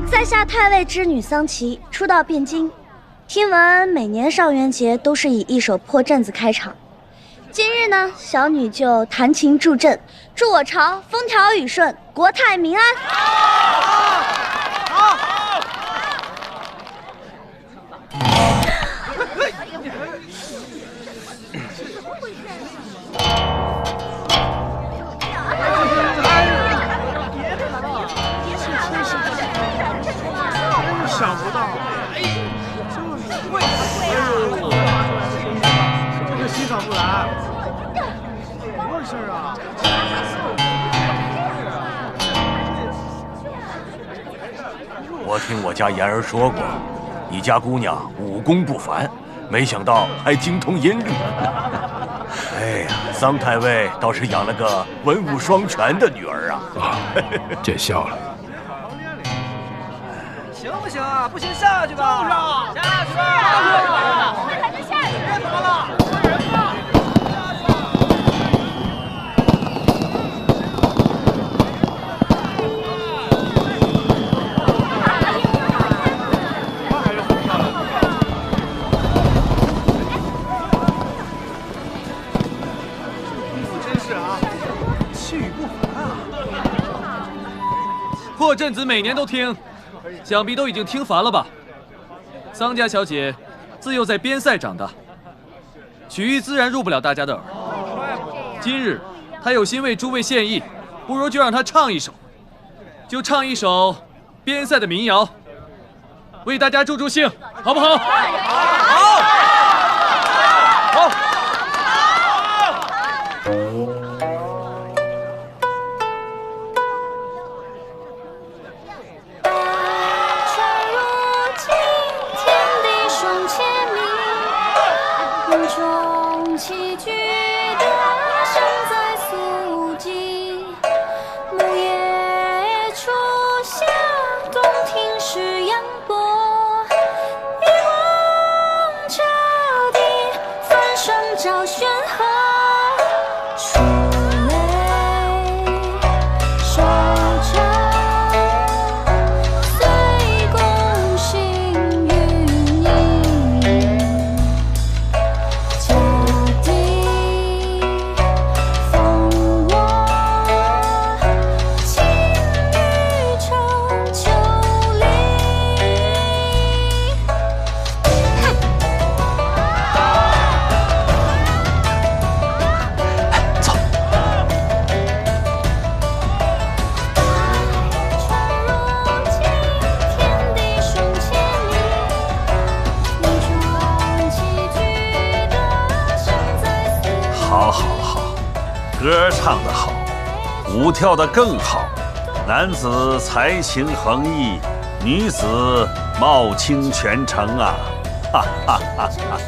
在下太尉织女桑琪，初到汴京，听闻每年上元节都是以一首破阵子开场。今日呢，小女就弹琴助阵，祝我朝风调雨顺，国泰民安。好。想不到，这个欣赏不来，什么事啊？我听我家言儿说过，你家姑娘武功不凡，没想到还精通音律。哎呀，桑太尉倒是养了个文武双全的女儿啊！见笑了。 行不行啊？不行下去吧。就是啊，下去吧。我们还能下去。别怎么了？人呢？真是啊，气宇不凡啊！破阵子每年都听。 想必都已经听烦了吧？桑家小姐自幼在边塞长大，曲艺自然入不了大家的耳。今日她有心为诸位献艺，不如就让她唱一首，就唱一首边塞的民谣，为大家助助兴，好不好？好。好。 中棋局的声在肃静，木叶初夏，洞庭是阳波，月光照地，翻声照玄河，出泪收场，随公行于你。 歌唱得好，舞跳得更好。男子才情横溢，女子貌清全城啊！哈哈哈哈。